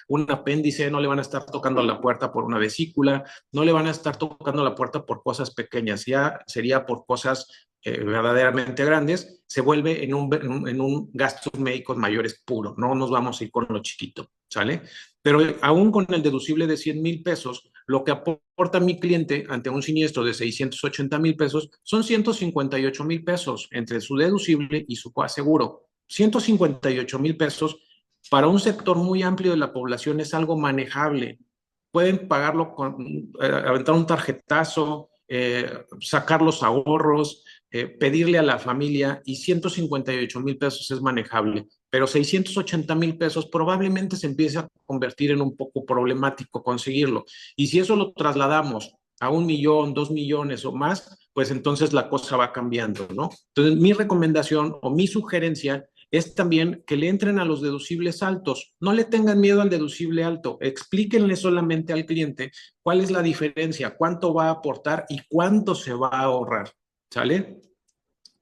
un apéndice, no le van a estar tocando la puerta por una vesícula, no le van a estar tocando la puerta por cosas pequeñas, ya sería por cosas verdaderamente grandes, se vuelve en un gastos médicos mayores puro, no nos vamos a ir con lo chiquito, ¿sale? Pero aún con el deducible de 100,000 pesos, lo que aporta mi cliente ante un siniestro de 680,000 pesos son 158,000 pesos entre su deducible y su coaseguro. 158,000 pesos para un sector muy amplio de la población es algo manejable. Pueden pagarlo con aventar un tarjetazo, sacar los ahorros, pedirle a la familia y 158,000 pesos es manejable, pero 680,000 pesos probablemente se empiece a convertir en un poco problemático conseguirlo. Y si eso lo trasladamos a 1,000,000, 2,000,000 o más, pues entonces la cosa va cambiando, ¿no? Entonces mi recomendación o mi sugerencia es también que le entren a los deducibles altos. No le tengan miedo al deducible alto, explíquenle solamente al cliente cuál es la diferencia, cuánto va a aportar y cuánto se va a ahorrar, ¿sale?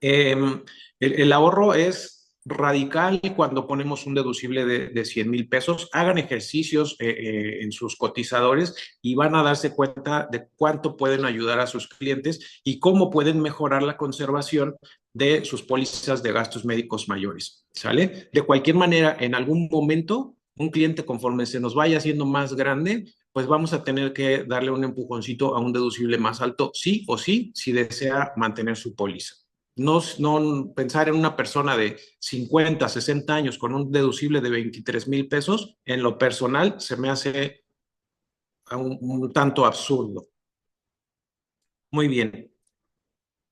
El ahorro es radical cuando ponemos un deducible de 100,000 pesos. Hagan ejercicios en sus cotizadores y van a darse cuenta de cuánto pueden ayudar a sus clientes y cómo pueden mejorar la conservación de sus pólizas de gastos médicos mayores, ¿sale? De cualquier manera, en algún momento, un cliente conforme se nos vaya haciendo más grande, pues vamos a tener que darle un empujoncito a un deducible más alto, sí o sí, si desea mantener su póliza. No, no pensar en una persona de 50, 60 años con un deducible de 23,000 pesos, en lo personal se me hace un tanto absurdo. Muy bien.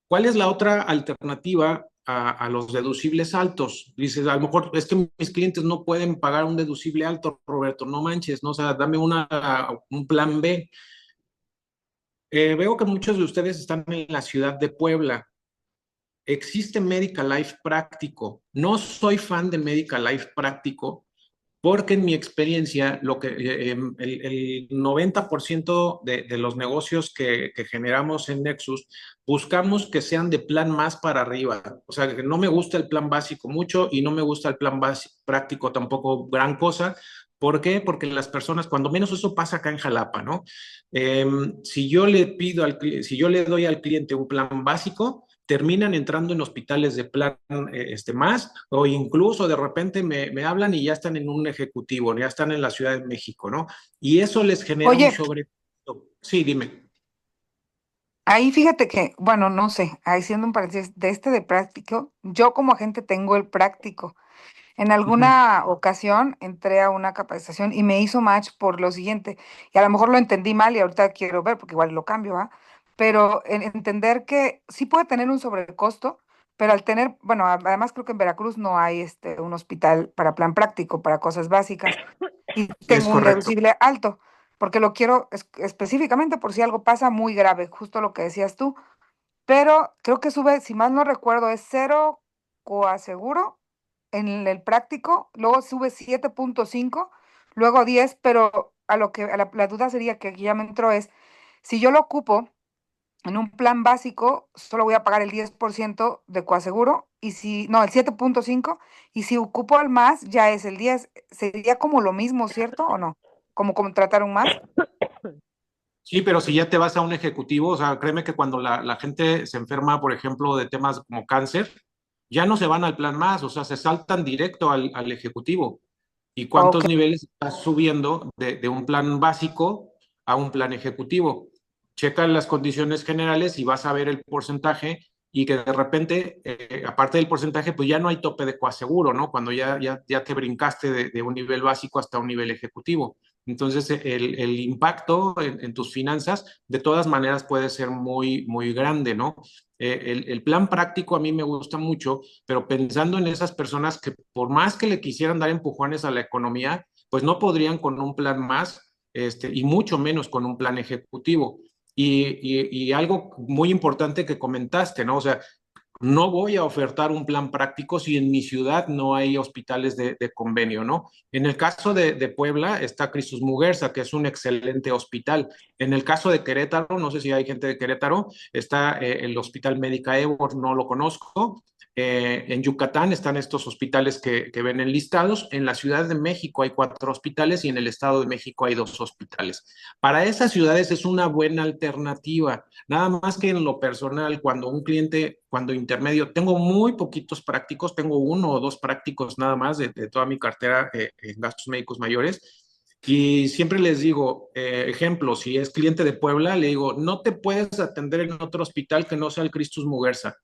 ¿Cuál es la otra alternativa a los deducibles altos? Dices, a lo mejor es que mis clientes no pueden pagar un deducible alto, Roberto, no manches, ¿no? O sea, dame un plan B. Veo que muchos de ustedes están en la ciudad de Puebla. Existe Medical Life práctico. No soy fan de Medical Life práctico porque en mi experiencia el 90% de los negocios que generamos en Nexus buscamos que sean de plan más para arriba. O sea, que no me gusta el plan básico mucho y no me gusta el plan básico, práctico tampoco gran cosa. ¿Por qué? Porque las personas, cuando menos eso pasa acá en Jalapa, ¿no? Si yo si yo le doy al cliente un plan básico, terminan entrando en hospitales de plan más, o incluso de repente me hablan y ya están en un ejecutivo, ya están en la Ciudad de México, ¿no? Y eso les genera un Oye, sobre... Sí, dime. ahí fíjate que, bueno, no sé, haciendo un paréntesis de este de práctico, yo como agente tengo el práctico. En Ujú. alguna ocasión entré a una capacitación y me hizo match por lo siguiente, y a lo mejor lo entendí mal y ahorita quiero ver porque igual lo cambio, ¿ah? Pero entender que sí puede tener un sobrecosto, pero al tener, bueno, además creo que en Veracruz no hay un hospital para plan práctico, para cosas básicas, y Es tengo un correcto. deducible alto, porque lo quiero específicamente por si algo pasa muy grave, justo lo que decías tú, pero creo que sube, si mal no recuerdo, es cero coaseguro en el práctico, luego sube 7,5, luego 10, pero a lo que a la duda sería que aquí ya me entró es, si yo lo ocupo en un plan básico, solo voy a pagar el 10% de coaseguro, y si, no, el 7,5, y si ocupo al más, ya es el 10. Sería como lo mismo, ¿cierto o no? Como contratar un más. Sí, pero si ya te vas a un ejecutivo, o sea, créeme que cuando la gente se enferma, por ejemplo, de temas como cáncer, ya no se van al plan más, o sea, se saltan directo al ejecutivo. ¿Y Ok. cuántos niveles estás subiendo de un plan básico a un plan ejecutivo? Checa las condiciones generales y vas a ver el porcentaje y que de repente, aparte del porcentaje, pues ya no hay tope de coaseguro, ¿no? Cuando ya te brincaste de un nivel básico hasta un nivel ejecutivo. Entonces, el impacto en tus finanzas de todas maneras puede ser muy, muy grande, ¿no? El plan práctico a mí me gusta mucho, pero pensando en esas personas que por más que le quisieran dar empujones a la economía, pues no podrían con un plan más, y mucho menos con un plan ejecutivo. Y algo muy importante que comentaste, ¿no? O sea, no voy a ofertar un plan práctico si en mi ciudad no hay hospitales de convenio, ¿no? En el caso de Puebla está Cristus Muguerza, que es un excelente hospital. En el caso de Querétaro, no sé si hay gente de Querétaro, está el Hospital Médica Ebor, no lo conozco. En Yucatán están estos hospitales que ven enlistados. En la Ciudad de México hay 4 hospitales y en el Estado de México hay 2 hospitales. Para esas ciudades es una buena alternativa. Nada más que en lo personal, cuando un cliente, cuando intermedio, tengo muy poquitos prácticos, tengo 1 o 2 prácticos nada más de toda mi cartera en gastos médicos mayores. Y siempre les digo, ejemplo, si es cliente de Puebla, le digo, no te puedes atender en otro hospital que no sea el Cristus Muguerza.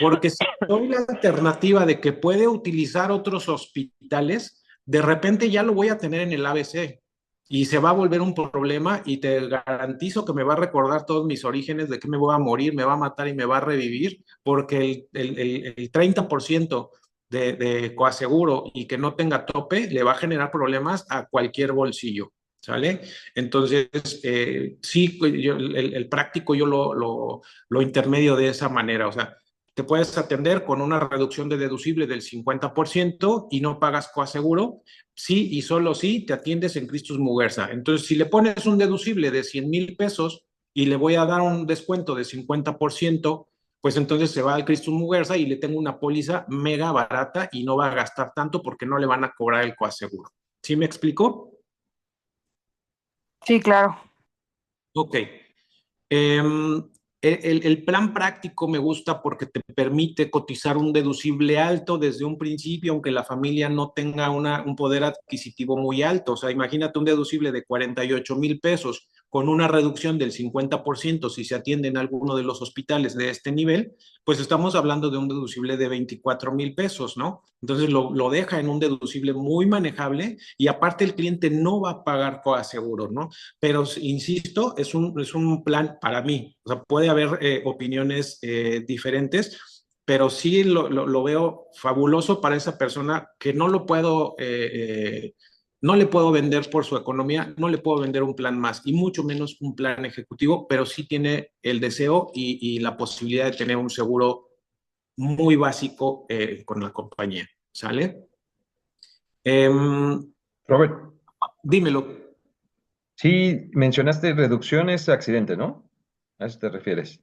Porque si doy la alternativa de que puede utilizar otros hospitales, de repente ya lo voy a tener en el ABC y se va a volver un problema y te garantizo que me va a recordar todos mis orígenes de que me voy a morir, me va a matar y me va a revivir, porque el 30% de coaseguro y que no tenga tope le va a generar problemas a cualquier bolsillo. ¿Sale? Entonces, sí, el práctico yo lo intermedio de esa manera. O sea, te puedes atender con una reducción de deducible del 50% y no pagas coaseguro. Sí y solo sí te atiendes en Christus Muguerza. Entonces, si le pones un deducible de 100,000 pesos y le voy a dar un descuento de 50%, pues entonces se va al Christus Muguerza y le tengo una póliza mega barata y no va a gastar tanto porque no le van a cobrar el coaseguro. ¿Sí me explico? Sí, claro. Ok. El plan práctico me gusta porque te permite cotizar un deducible alto desde un principio, aunque la familia no tenga un poder adquisitivo muy alto. O sea, imagínate un deducible de 48,000 pesos con una reducción del 50% si se atiende en alguno de los hospitales de este nivel, pues estamos hablando de un deducible de 24,000 pesos, ¿no? Entonces lo deja en un deducible muy manejable y aparte el cliente no va a pagar coaseguro, ¿no? Pero insisto, es un plan para mí. O sea, puede haber opiniones diferentes, pero sí lo veo fabuloso para esa persona que no lo puedo, no le puedo vender por su economía, no le puedo vender un plan más y mucho menos un plan ejecutivo, pero sí tiene el deseo y la posibilidad de tener un seguro muy básico con la compañía. ¿Sale? Robert, Dímelo. sí mencionaste reducciones accidente, ¿no? ¿A eso te refieres?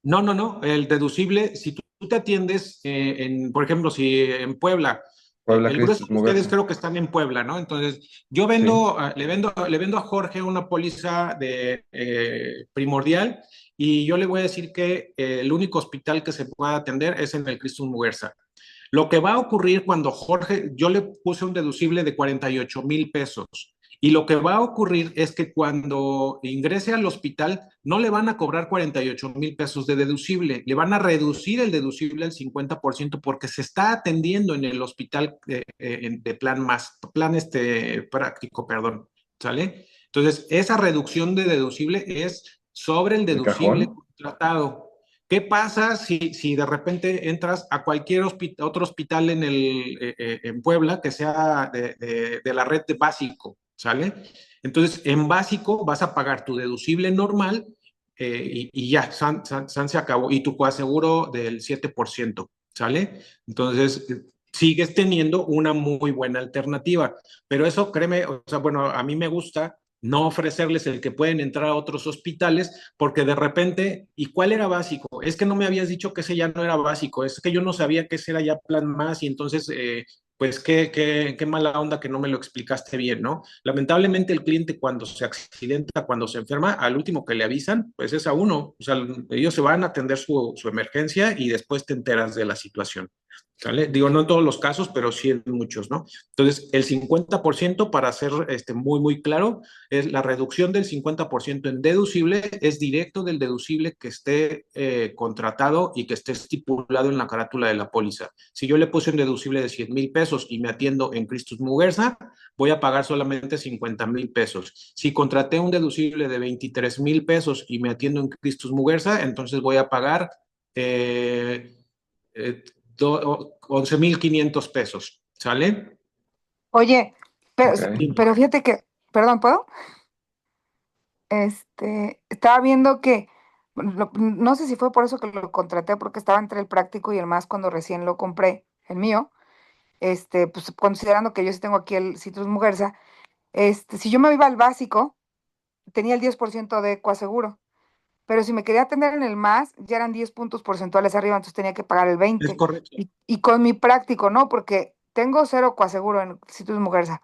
No, no, no. El deducible, si tú te atiendes, por ejemplo, si en Puebla, Puebla, el grueso Cristos, de ustedes Muguerza. creo que están en Puebla, ¿no? Entonces, yo Sí. le vendo a Jorge una póliza de primordial y yo le voy a decir que el único hospital que se pueda atender es en el Cristus Muguerza. Lo que va a ocurrir cuando Jorge, yo le puse un deducible de 48,000 pesos. Y lo que va a ocurrir es que cuando ingrese al hospital no le van a cobrar 48,000 pesos de deducible, le van a reducir el deducible al 50% porque se está atendiendo en el hospital de plan práctico, perdón, ¿sale? Entonces, esa reducción de deducible es sobre el ¿De deducible cajón? contratado. ¿Qué pasa si de repente entras a cualquier otro hospital en Puebla que sea de la red de básico, ¿sale? Entonces, en básico vas a pagar tu deducible normal y ya, se acabó. Y tu coaseguro del 7%, ¿sale? Entonces, sigues teniendo una muy buena alternativa. Pero eso, créeme, o sea, bueno, a mí me gusta no ofrecerles el que pueden entrar a otros hospitales, porque de repente, ¿y cuál era básico? Es que no me habías dicho que ese ya no era básico, es que yo no sabía que ese era ya plan más y entonces, pues qué mala onda que no me lo explicaste bien, ¿no? Lamentablemente el cliente cuando se accidenta, cuando se enferma, al último que le avisan, pues es a uno, o sea, ellos se van a atender su emergencia y después te enteras de la situación. ¿Sale? Digo, no en todos los casos, pero sí en muchos, ¿no? Entonces, el 50%, para ser muy, muy claro, es la reducción del 50% en deducible, es directo del deducible que esté contratado y que esté estipulado en la carátula de la póliza. Si yo le puse un deducible de 100,000 pesos y me atiendo en Christus Muguerza, voy a pagar solamente 50,000 pesos. Si contraté un deducible de 23,000 pesos y me atiendo en Christus Muguerza, entonces voy a pagar eh, 11,500 pesos. ¿Sale? Oye, pero, Ok. pero fíjate que, perdón, ¿puedo? Estaba viendo que, bueno, no sé si fue por eso que lo contraté, porque estaba entre el práctico y el más cuando recién lo compré, el mío, pues considerando que yo sí tengo aquí el Citrus Mugersa, si yo me iba al básico, tenía el 10% de coaseguro, pero si me quería atender en el más, ya eran 10 puntos porcentuales arriba, entonces tenía que pagar el Es 20. correcto. Y con mi práctico, ¿no? Porque tengo cero coaseguro en Citrus Mugersa,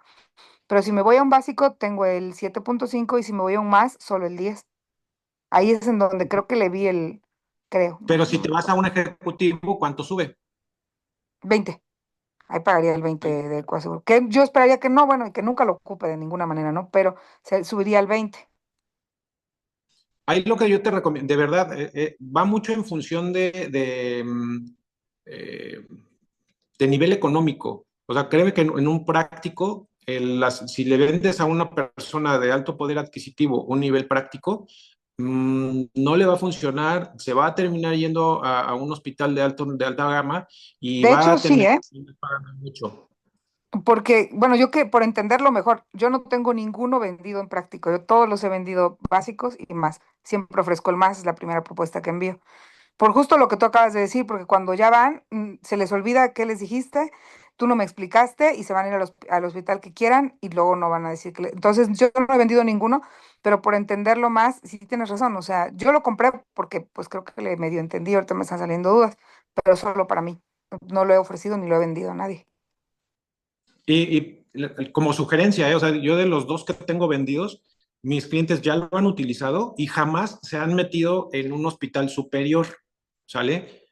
pero si me voy a un básico, tengo el 7,5 y si me voy a un más, solo el 10. Ahí es en donde creo que le vi creo, no, Pero si te no, vas a un ejecutivo, ¿cuánto sube? 20. Ahí pagaría el 20 de coaseguro. Que yo esperaría que no, bueno, y que nunca lo ocupe de ninguna manera, ¿no? Pero se subiría al 20. Ahí lo que yo te recomiendo, de verdad, va mucho en función eh, de nivel económico. O sea, créeme que en un práctico, si le vendes a una persona de alto poder adquisitivo un nivel práctico, no le va a funcionar, se va a terminar yendo a un hospital de alta gama y De va hecho, a sí, terminar ¿eh? pagando mucho. Porque, bueno, yo que por entenderlo mejor, yo no tengo ninguno vendido en práctico. Yo todos los he vendido básicos y más. Siempre ofrezco el más, es la primera propuesta que envío. por justo lo que tú acabas de decir, porque cuando ya van, se les olvida qué les dijiste, tú no me explicaste y se van a ir al hospital que quieran y luego no van a decir Entonces, yo no he vendido ninguno, pero por entenderlo más, sí tienes razón, o sea, yo lo compré porque pues creo que le medio entendí, ahorita me están saliendo dudas, pero solo para mí. No lo he ofrecido ni lo he vendido a nadie. Como sugerencia, o sea, yo de los dos que tengo vendidos, mis clientes ya lo han utilizado y jamás se han metido en un hospital superior, ¿sale?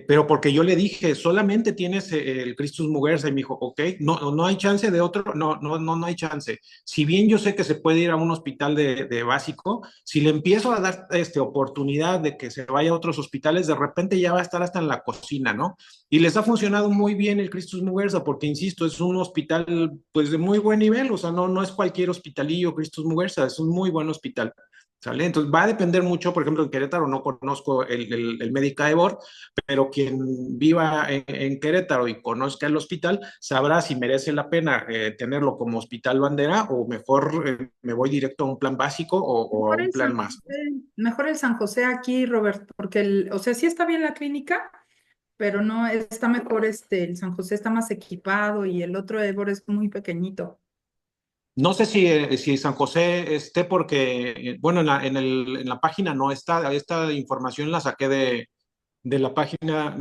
Pero porque yo le dije, solamente tienes el Christus Muguerza y me dijo, ok, no hay chance de otro, no hay chance. Si bien yo sé que se puede ir a un hospital de básico, si le empiezo a dar oportunidad de que se vaya a otros hospitales, de repente ya va a estar hasta en la cocina, ¿no? Y les ha funcionado muy bien el Christus Muguerza, porque insisto, es un hospital pues de muy buen nivel, o sea, no es cualquier hospitalillo Christus Muguerza, es un muy buen hospital, ¿sale? Entonces va a depender mucho, por ejemplo, en Querétaro no conozco el Médica Ebor, pero quien viva en Querétaro y conozca el hospital sabrá si merece la pena tenerlo como hospital bandera o mejor me voy directo a un plan básico o a Mejor un el plan San más. José, mejor el San José aquí, Robert, porque o sea, sí está bien la clínica, pero no está mejor el San José está más equipado y el otro Ébor es muy pequeñito. No sé si San José esté porque, bueno, en la página no está, esta información la saqué de la página,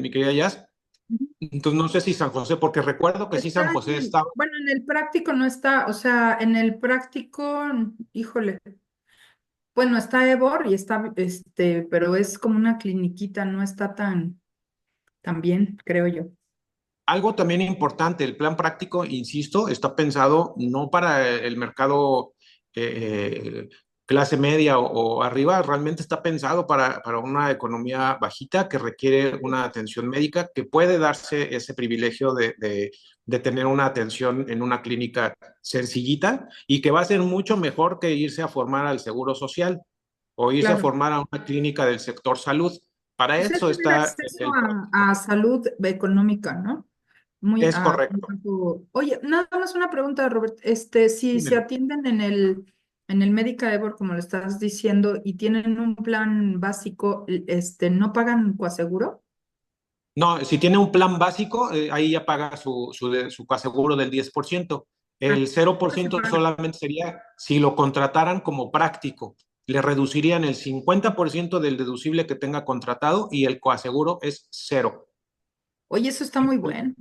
mi querida Jazz. Ujú. Entonces no sé si San José, porque recuerdo que sí Está San José en estaba. bueno, en el práctico no está, o sea, en el práctico, híjole, bueno, está Ébor y está, pero es como una cliniquita, no está tan bien, creo yo. Algo también importante, el plan práctico, insisto, está pensado no para el mercado eh, clase media o arriba, realmente está pensado para una economía bajita que requiere una atención médica, que puede darse ese privilegio de tener una atención en una clínica sencillita y que va a ser mucho mejor que irse a formar al Seguro Social o irse a Claro. formar a una clínica del sector salud. Para Pues es eso tener está acceso el a salud económica, ¿no? Muy, Es correcto. oye, nada más una pregunta, Robert. Si se Dímelo. atienden en el Medica Ebor, como lo estás diciendo, y tienen un plan básico, ¿no pagan coaseguro? No, si tiene un plan básico, ahí ya paga su coaseguro del 10%. Ah, El cero por no se ciento paga. solamente sería si lo contrataran como práctico. Le reducirían el 50% del deducible que tenga contratado y el coaseguro es cero. Oye, eso está muy bueno.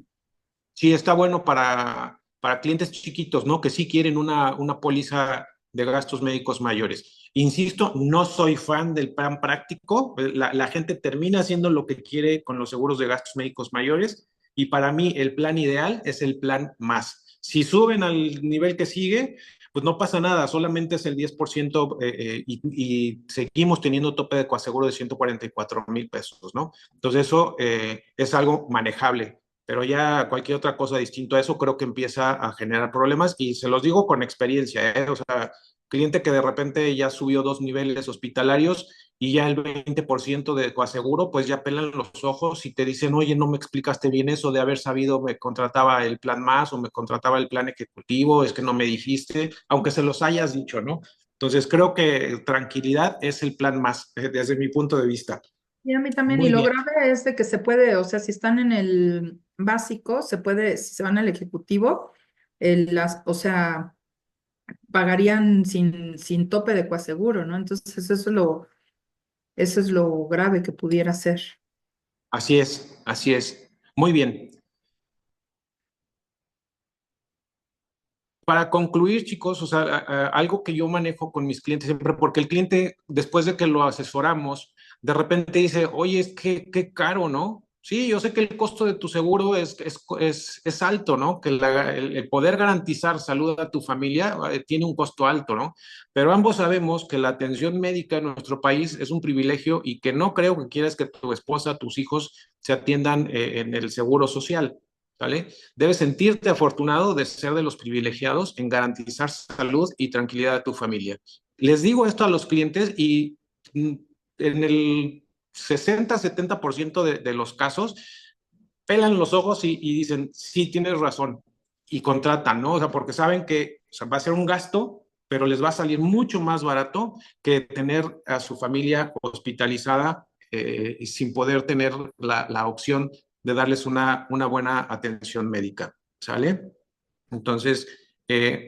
Sí, está bueno para clientes chiquitos, ¿no? Que sí quieren una póliza de gastos médicos mayores. Insisto, no soy fan del plan práctico. La gente termina haciendo lo que quiere con los seguros de gastos médicos mayores y para mí el plan ideal es el plan más. Si suben al nivel que sigue, pues no pasa nada, solamente es el 10% y seguimos teniendo tope de coaseguro de 144,000 pesos, ¿no? Entonces eso es algo manejable, pero ya cualquier otra cosa distinto a eso creo que empieza a generar problemas y se los digo con experiencia, ¿eh? O sea, cliente que de repente ya subió 2 niveles hospitalarios y ya el 20% de coaseguro, pues ya pelan los ojos y te dicen, oye, no me explicaste bien eso de haber sabido, me contrataba el plan más o me contrataba el plan ejecutivo, es que no me dijiste, aunque se los hayas dicho, ¿no? Entonces creo que tranquilidad es el plan más, desde mi punto de vista. Y a mí también, y Muy lo bien. grave es de que se puede, o sea, si están en el básico, se puede, si se van al ejecutivo, o sea, pagarían sin tope de coaseguro, ¿no? Entonces, eso es lo grave que pudiera ser. Así es, así es. Muy bien. Para concluir, chicos, o sea, algo que yo manejo con mis clientes siempre, porque el cliente, después de que lo asesoramos, de repente dice, oye, es que qué caro, ¿no? Sí, yo sé que el costo de tu seguro es alto, ¿no? Que el poder garantizar salud a tu familia tiene un costo alto, ¿no? Pero ambos sabemos que la atención médica en nuestro país es un privilegio y que no creo que quieras que tu esposa, tus hijos se atiendan en el seguro social. ¿Vale? Debes sentirte afortunado de ser de los privilegiados en garantizar salud y tranquilidad a tu familia. Les digo esto a los clientes y en el 60-70% de los casos pelan los ojos y dicen, sí, tienes razón, y contratan, ¿no? O sea, porque saben que o sea, va a ser un gasto, pero les va a salir mucho más barato que tener a su familia hospitalizada sin poder tener la opción de darles una buena atención médica, ¿sale? Entonces,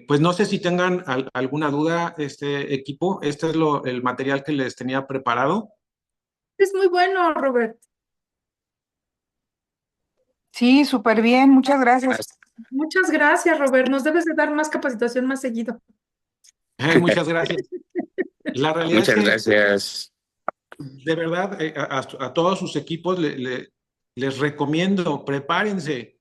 pues no sé si tengan alguna duda, este equipo. Este es el material que les tenía preparado. Es muy bueno, Robert. Sí, súper bien, muchas gracias. Muchas gracias, Robert. Nos debes de dar más capacitación más seguido. Muchas gracias. La realidad es Muchas que, gracias. de verdad, a todos sus equipos les recomiendo, prepárense.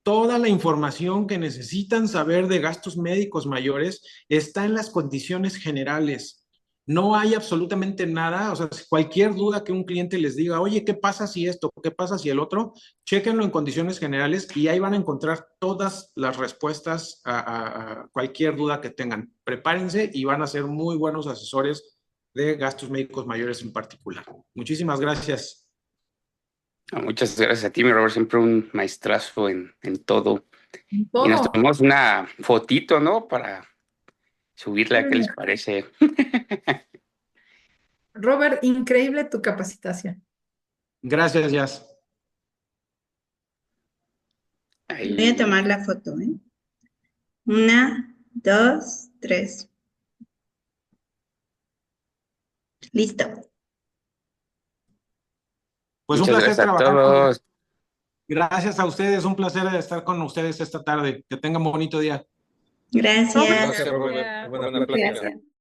Toda la información que necesitan saber de gastos médicos mayores está en las condiciones generales. No hay absolutamente nada, o sea, cualquier duda que un cliente les diga, oye, ¿qué pasa si esto? ¿Qué pasa si el otro? Chéquenlo en condiciones generales y ahí van a encontrar todas las respuestas a cualquier duda que tengan. Prepárense y van a ser muy buenos asesores de gastos médicos mayores en particular. Muchísimas gracias. Muchas gracias a ti, mi Robert, siempre un maestrazo en todo. En Y nos todo. tomamos una fotito, ¿no? Para subirla, ¿qué les parece? Robert, increíble tu capacitación. Gracias, Jazz. Voy a tomar la foto, ¿eh? 1, 2, 3. Listo. Pues un Muchas placer gracias a trabajar con todos. Gracias a ustedes, un placer estar con ustedes esta tarde. Que tengan un bonito día. Gracias. Gracias, Robert. Gracias. Buena plática. Gracias.